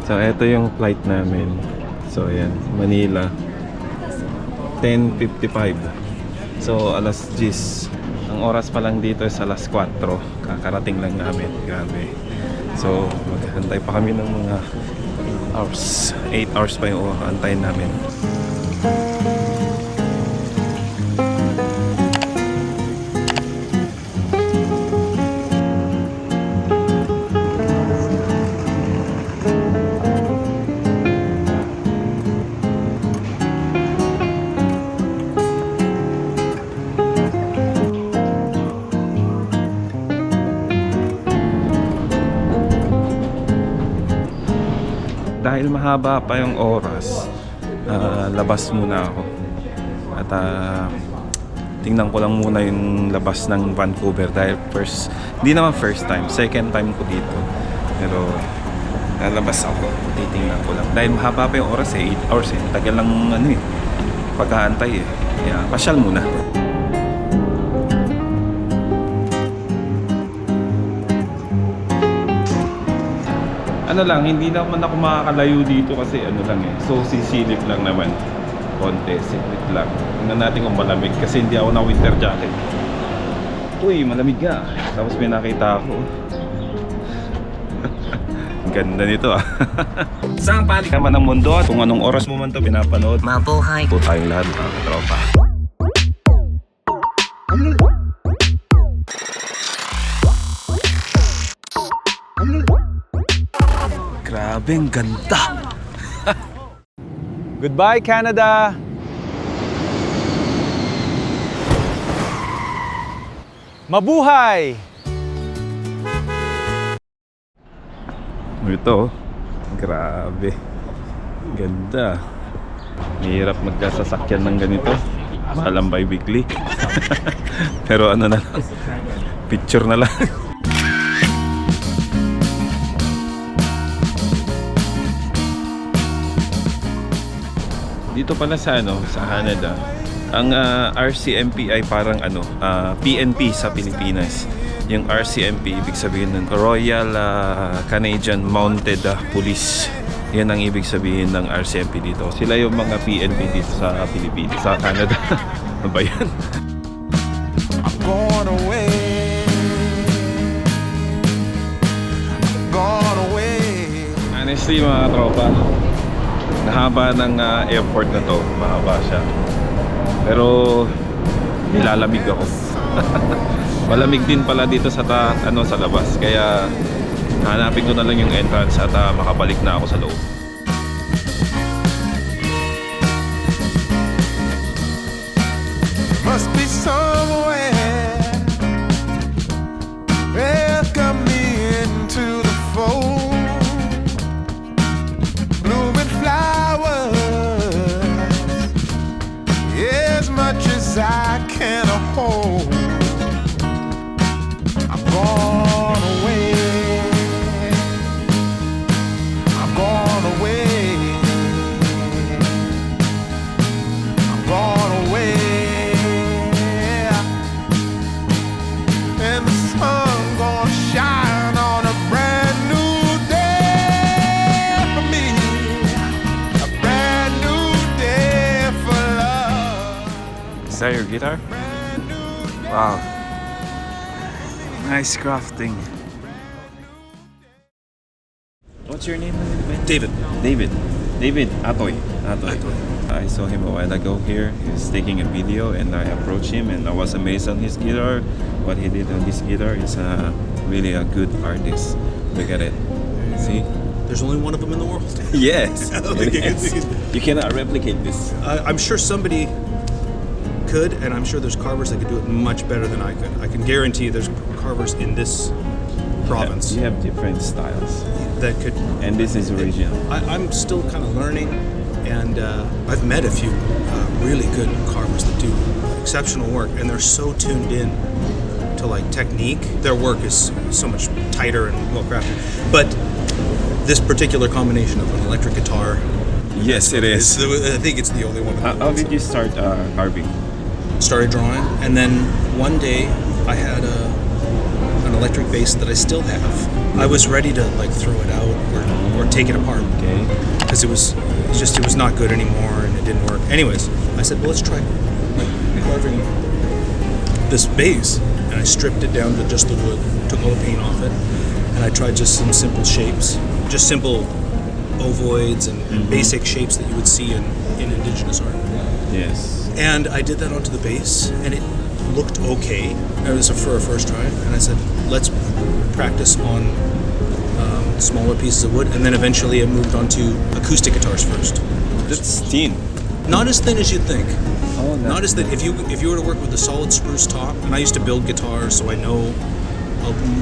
So ito yung flight namin. So ayan, Manila 10:55. So alas 10. Ang oras pa lang dito is alas 4. Kakarating lang namin. Grabe. So maghantay pa kami ng mga hours. 8 hours pa yung antayin namin. Dahil mahaba pa yung oras, labas muna ako. At tingnan ko lang muna yung labas ng Vancouver dahil hindi naman first time, second time ko dito. Pero lalabas ako, titingnan ko lang. Dahil mahaba pa yung oras 8 hours tagal lang pagkaantay Kaya pasyal muna. Ano lang, hindi naman ako makakalayo dito kasi so sisilip lang naman. Konti, sipit lang. Tingnan natin kung malamig kasi hindi ako na winter jacket. Uy, malamig nga. Tapos may nakita ako. Ganda nito Saan panig naman ng mundo at kung anong oras mo man ito pinapanood. Mabuhay po tayong lahat mga katropa. Grabeng ganda. Goodbye, Canada. Mabuhay. Ito, grabe. Ganda. Mahirap magkasasakyan ng ganito. Malambay weekly. Pero ano na lang, picture na lang. Dito pala sa Canada, ang RCMP ay parang PNP sa Pilipinas. Yung RCMP ibig sabihin ng Royal Canadian Mounted Police. Yan ang ibig sabihin ng RCMP dito. Sila yung mga PNP dito sa Pilipinas, sa Canada. Ano ba yan? I'm going away. I'm going away. Honestly mga tropa, nahaba ng airport na to, mahaba siya. Pero nilalamig ako. Malamig din pala dito sa sa labas. Kaya hanapin ko na lang yung entrance at makabalik na ako sa loob. Must be somewhere welcome me into the fold. Blooming flowers as much as I can hold. I'm gone away. I'm gone away. I'm gone away. And the sun gonna shine on a brand new day for me. A brand new day for love. Is that your guitar? Wow. Nice crafting. What's your name? David. David Atoy. I saw him a while ago here. He's taking a video and I approached him and I was amazed on his guitar. What he did on his guitar is really a good artist. Look at it. See? There's only one of them in the world. Yes. You cannot replicate this. I'm sure somebody could, and I'm sure there's carvers that could do it much better than I could. I can guarantee there's carvers in this province You have different styles. that could. And this is original. I'm still kind of learning, and I've met a few really good carvers that do exceptional work, and they're so tuned in to like technique. Their work is so much tighter and well crafted. But this particular combination of an electric guitar, Yes, it is. I think it's the only one. How did you start carving? Started drawing, and then one day I had an electric bass that I still have. I was ready to like throw it out or take it apart Okay. because it was not good anymore and it didn't work. Anyways, I said, well, let's try like carving this base, and I stripped it down to just the wood, took all the paint off it, and I tried just some simple shapes, just simple ovoids and basic shapes that you would see in indigenous art. Yes. And I did that onto the base, and it looked okay. It was for a first try, and I said, let's practice on smaller pieces of wood, and then eventually it moved on to acoustic guitars first. That's thin. Not as thin as you'd think. Oh, Not as thin. If you were to work with a solid spruce top, and I used to build guitars, so I know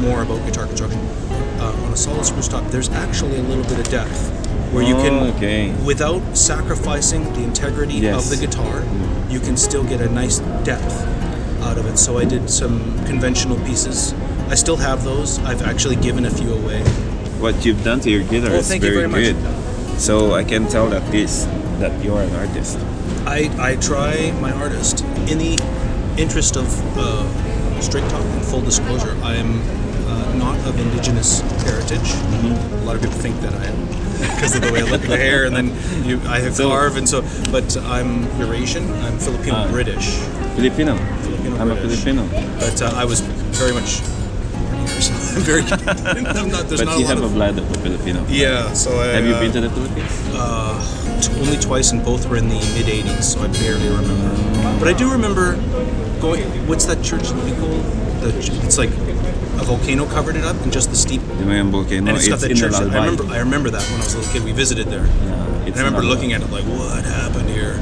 more about guitar construction. On a solid spruce top, there's actually a little bit of depth where you can, without sacrificing the integrity of the guitar, you can still get a nice depth out of it. So I did some conventional pieces. I still have those. I've actually given a few away. What you've done to your guitar is thank you very very good. much. So I can tell that you are an artist. I try my artist. In the interest of straight talk and full disclosure, I am not of indigenous heritage. A lot of people think that I am because of the way I look at the hair, and then I have carve, and so. But I'm Eurasian. I'm Filipino British. Filipino. I'm a British. Filipino. But I was very much. So I'm very. I'm not. There's But not you a lot have of. a blood of a Filipino. Yeah. So I. Have you been to the Philippines? Only twice, and both were in the mid '80s, so I barely remember. But I do remember going. What's that church that we call? It's like a volcano covered it up, and just the steep. The Mayan volcano. And it's got that in church. Lalbay. I remember that when I was a little kid. We visited there. Yeah, I remember looking at it like, what happened here?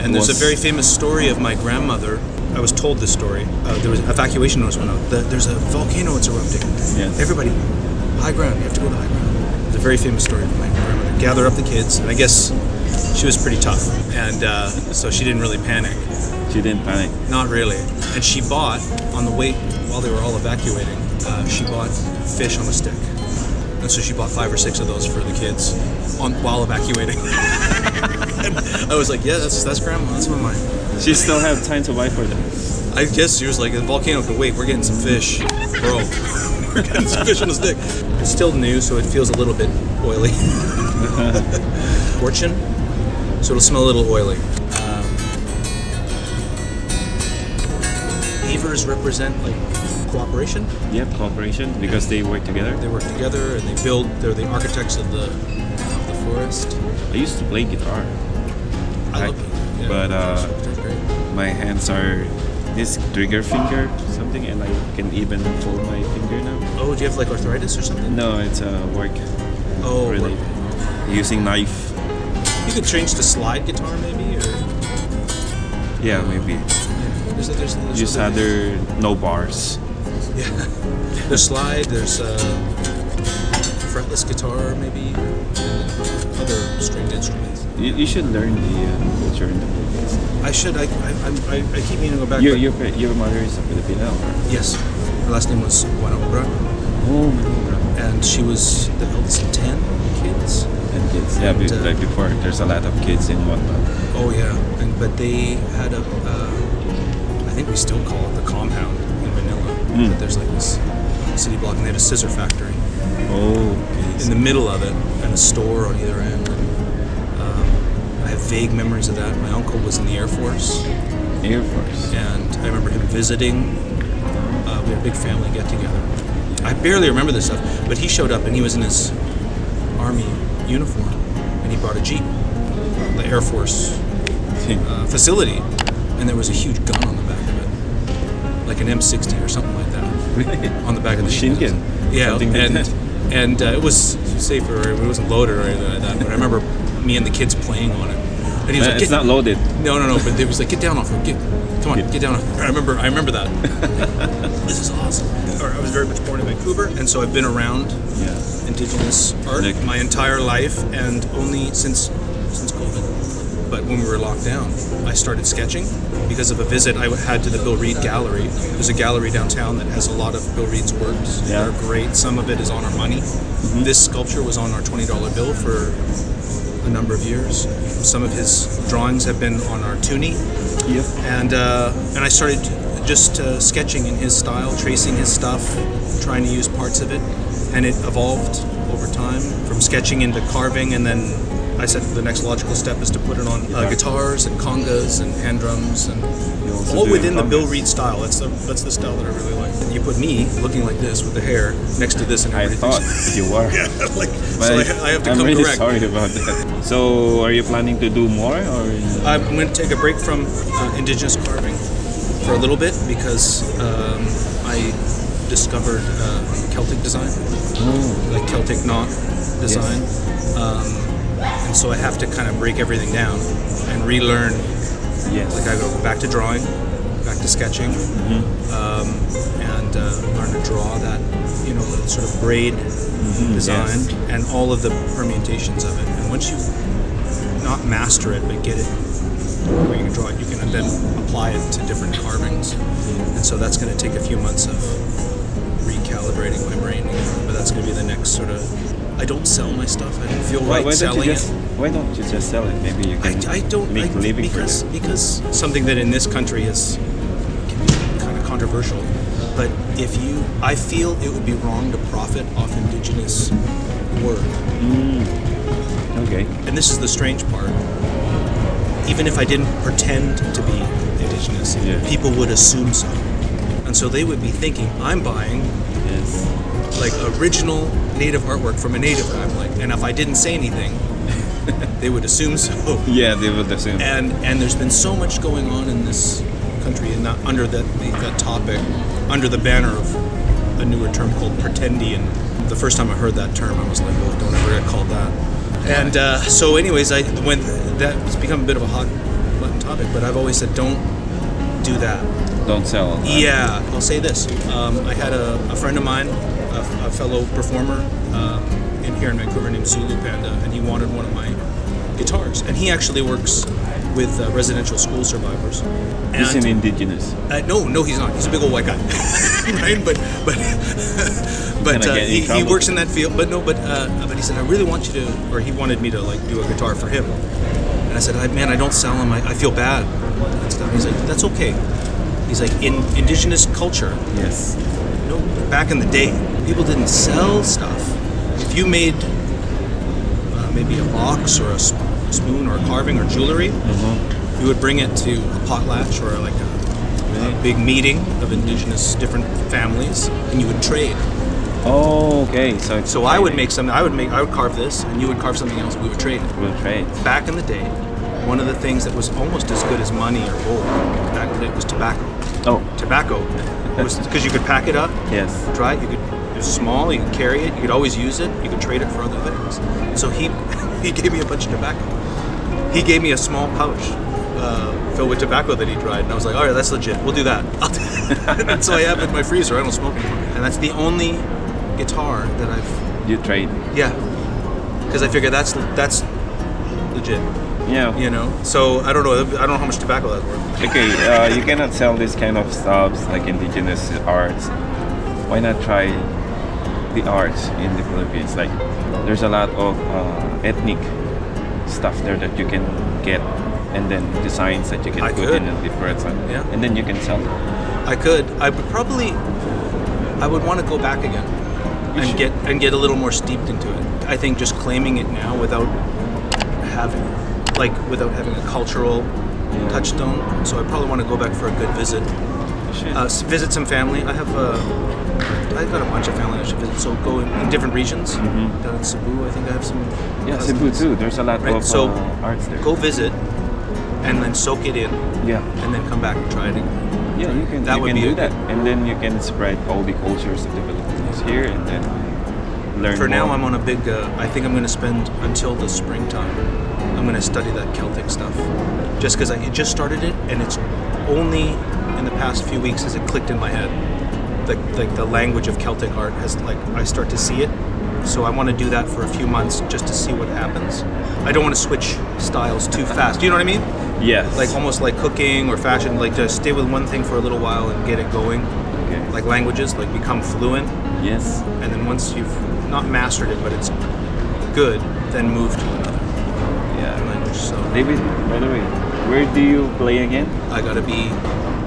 And there's a very famous story of my grandmother. I was told this story. There was evacuation notice went out. There's a volcano that's erupting. Yes. Everybody, high ground. You have to go to high ground. It's a very famous story of my grandmother. Gather up the kids, and I guess she was pretty tough, and so she didn't really panic. She didn't panic. Not really. And she bought, on the way, while they were all evacuating, she bought fish on a stick. And so she bought 5 or 6 of those for the kids while evacuating. And I was like, yeah, that's grandma, that's my mine. She still have time to buy for them. I guess she was like, the volcano can wait, we're getting some fish. Bro, we're getting some fish on a stick. It's still new, so it feels a little bit oily. Fortune, so it'll smell a little oily. Beavers represent like cooperation. Yep, cooperation because they work together. They work together and they build. They're the architects of the forest. I used to play guitar, I love it. Yeah, but guitar's great. my hands are this trigger finger something, and I can even fold my finger now. Oh, do you have like arthritis or something? No, it's work. Oh, Really, using knife. You could change to slide guitar maybe, or Yeah, maybe. there's Just other no bars. Yeah, there's slide. There's fretless guitar maybe, or other stringed instruments. You should learn the culture in the Philippines. I should. I keep meaning to go back. Your but your mother is a Filipino. Or? yes, her last name was Obra, Oh, and she was the eldest of 10 kids. and kids. Yeah, like before, there's a lot of kids in one month. Oh yeah, but they had a. I think we still call it the compound in Manila. But there's like this city block, and they had a scissor factory Oh, in the middle of it, and a store on either end. I have vague memories of that. My uncle was in the Air Force, Air Force. and I remember him visiting. We had a big family get together. I barely remember this stuff, but he showed up and he was in his army uniform, and he brought a Jeep, the Air Force facility, and there was a huge gun on the back of it, like an M60 or something like that, on the back of the Machine Jeep. gun. Yeah, Something like that. and it was safer. It wasn't loaded or anything like that. But I remember me and the kids playing on it, and he was like, It's not loaded. No. But it was like, get down off it. Come on, get down off it. I remember that. This is awesome. I was very much born in Vancouver, and so I've been around Yeah. Indigenous art Like- my entire life, and only since COVID. But when we were locked down, I started sketching because of a visit I had to the Bill Reed Gallery. There's a gallery downtown that has a lot of Bill Reed's works. Yeah. They're great. Some of it is on our money. This sculpture was on our $20 bill for a number of years. Some of his drawings have been on our toonie. Yep. And I started just sketching in his style, tracing his stuff, trying to use parts of it, and it evolved over time from sketching into carving, and then I said the next logical step is to put it on guitars and congas and hand drums, and also all do within the Bill congas. Reed style. That's the style that I really like. You put me looking like this with the hair next to this, and I everybody thought thinks- you were. yeah, like, But so I have to I'm come really correct. sorry about that. So, are you planning to do more, or? I'm going to take a break from indigenous carving for a little bit because I discovered Celtic design, like Celtic knot design. And so I have to kind of break everything down and relearn. Yes. Like I go back to drawing, back to sketching, and learn to draw that, the sort of braid design and all of the permutations of it. And once you not master it, but get it where you can draw it, you can then apply it to different carvings. And so that's going to take a few months of recalibrating my brain, but that's going to be the next sort of. I don't sell my stuff. I don't feel right selling it. Why don't you just sell it? Maybe you can make a living because for it. because something that in this country can be kind of controversial. But I feel it would be wrong to profit off indigenous work. Okay. And this is the strange part. Even if I didn't pretend to be indigenous, people would assume so. And so they would be thinking, I'm buying like original native artwork from a native guy. I'm like, and if I didn't say anything, they would assume so. Yeah, they would assume. And there's been so much going on in this country, and under that topic, under the banner of a newer term called pretendian. The first time I heard that term, I was like, oh, don't ever get called that. And so anyways, when that's become a bit of a hot button topic, but I've always said, don't do that. Don't sell. Yeah, I'll say this. I had a friend of mine, a fellow performer in here in Vancouver named Zulu Panda, and he wanted one of my guitars. And he actually works with residential school survivors. He's an indigenous. No, he's not. He's a big old white guy, right? But he works in that field. But he said, I really want you to, or he wanted me to like do a guitar for him. And I said, man, I don't sell them. I feel bad. And stuff. He's like, that's okay. He's like, in indigenous culture, Yes. back in the day, people didn't sell stuff. If you made maybe a box or a spoon or a carving or jewelry, you would bring it to a potlatch or like a big meeting of indigenous different families, and you would trade. Oh, okay. So I would make something. I would carve this, and you would carve something else. We would trade. We'll trade. Back in the day, one of the things that was almost as good as money or gold back in the day was tobacco. Oh. Tobacco was because you could pack it up, Yes. dry it. It was small. You could carry it. You could always use it. You could trade it for other things. So he gave me a bunch of tobacco. He gave me a small pouch filled with tobacco that he dried, and I was like, all right, that's legit. We'll do that. And so I have it in my freezer. I don't smoke anymore, and that's the only guitar that I've. You trade. Yeah, because I figure that's legit. Yeah. So I don't know how much tobacco that's worth. Okay, you cannot sell this kind of stuff like indigenous arts. Why not try the arts in the Philippines? Like, there's a lot of ethnic stuff there that you can get, and then designs that you can put in a different one. Yeah. And then you can sell it. I could. I would want to go back again and get a little more steeped into it. I think just claiming it now without having a cultural touchstone. So I probably want to go back for a good visit. Visit some family. I've got a bunch of family I should visit. So go in different regions. Down in Cebu, I think I have some. Yeah, cousins. Cebu too. There's a lot of So arts there. go visit, and then soak it in. Yeah. And then come back and try it again. Yeah, you can. That you would can be do a that, good- and then you can spread all the cultures of the Philippines here, and then learn. For now, more. I'm on a big. I think I'm going to spend until the springtime. I'm going to study that Celtic stuff, just because I just started it, and it's only in the past few weeks has it clicked in my head. The language of Celtic art has I start to see it. So I want to do that for a few months just to see what happens. I don't want to switch styles too fast. Do you know what I mean? Yes. Like almost like cooking or fashion. Like just stay with one thing for a little while and get it going. Okay. Like languages, like become fluent. Yes. And then once you've not mastered it, but it's good, then move to another language. So David, by the way, where do you play again? I gotta be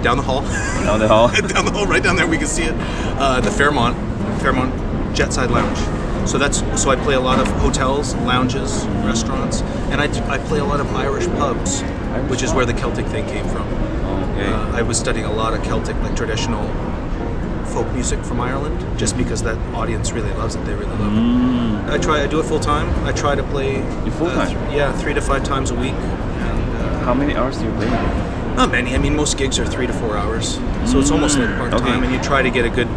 down the hall. Down the hall. Down the hall, right down there, we can see it. The Fairmont Jetside Lounge. So I play a lot of hotels, lounges, restaurants, and I play a lot of Irish pubs, which is where the Celtic thing came from. Okay. I was studying a lot of Celtic, like traditional folk music from Ireland, just because that audience really loves it. They really love it. I do it full time. I try to play Full time? 3 to 5 times a week. And How many hours do you play? not many. I mean, most gigs are 3 to 4 hours, so it's almost like part time. Okay. And you try to get a good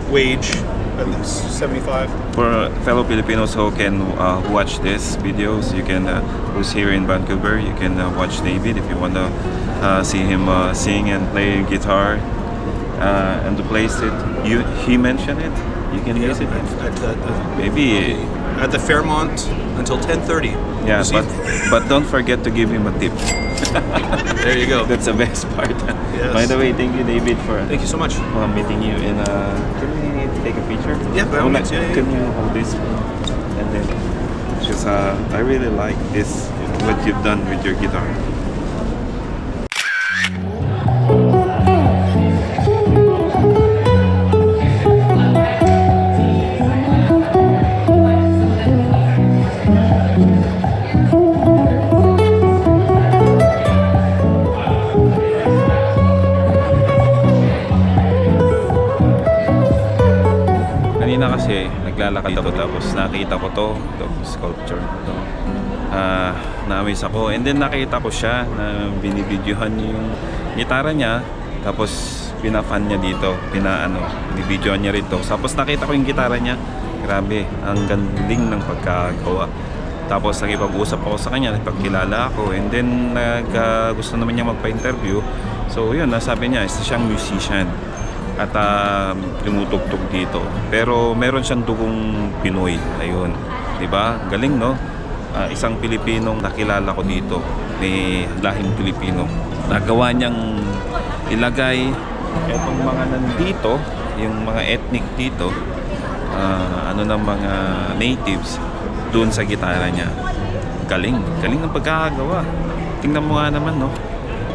wage, at least 75. For fellow Filipinos who can watch these videos, you can who's here in Vancouver, you can watch David if you want to see him sing and play guitar. And the place that he mentioned it, you can visit it. Maybe At the Fairmont until 10:30. yeah, this evening. but don't forget to give him a tip. There you go. That's the best part. Yes. By the way, thank you, David, for Thank you so much. meeting you in. Can we take a picture? Yeah, by all means. Yeah, Can you hold this? And then, because I really like this, what you've done with your guitar. Kanina kasi naglalakad ako tapos nakita ko to sculpture to. Na-amaze ako and then nakita ko siya na binibidyohan yung gitara niya tapos pinafan niya dito, binibidyohan niya rito. Tapos nakita ko yung gitara niya. Grabe, ang galing ng pagkagawa. Tapos nakipag-usap ako sa kanya, nagpagkilala ako and then gusto naman niya magpa-interview. So yun, nasabi niya, isa siyang musician at tumutugtog dito. Pero meron siyang dugong Pinoy. Ayun, 'di ba? Galing, no? Isang Pilipinong nakilala ko dito, may lahing Pilipino. Nagawa niyang ilagay etong mga nandito, yung mga ethnic dito, ng mga natives doon sa gitara niya. Galing ng pagkakagawa. Tingnan mo nga naman, no?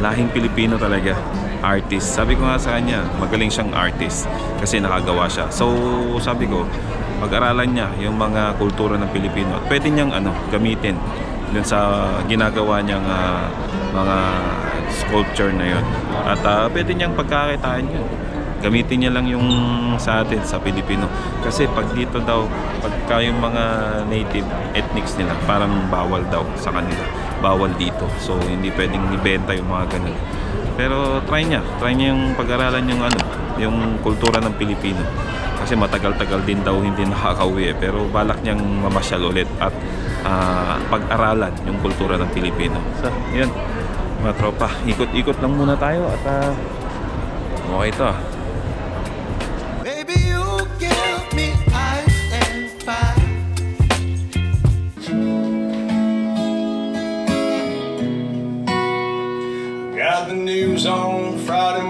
Lahing Pilipino talaga. Artist. Sabi ko nga sa kanya, magaling siyang artist kasi nakagawa siya. So, sabi ko, pag-aralan niya yung mga kultura ng Pilipino at pwede niyang gamitin dun sa ginagawa niyang mga sculpture na yun. At pwede niyang pagkakitaan yun. Gamitin niya lang yung sa atin, sa Pilipino. Kasi pag dito daw, pagka yung mga native ethnics nila, parang bawal daw sa kanila. Bawal dito. So, hindi pwedeng ibenta yung mga ganun. Pero try niya yung pag-aralan yung kultura ng Pilipino. Kasi matagal-tagal din daw hindi nakakauwi pero balak niyang mamasyal ulit at pag-aralan yung kultura ng Pilipino. So, yun, mga tropa, ikot-ikot lang muna tayo at okay ito. Baby, you give me ice and fire. Got the news on Friday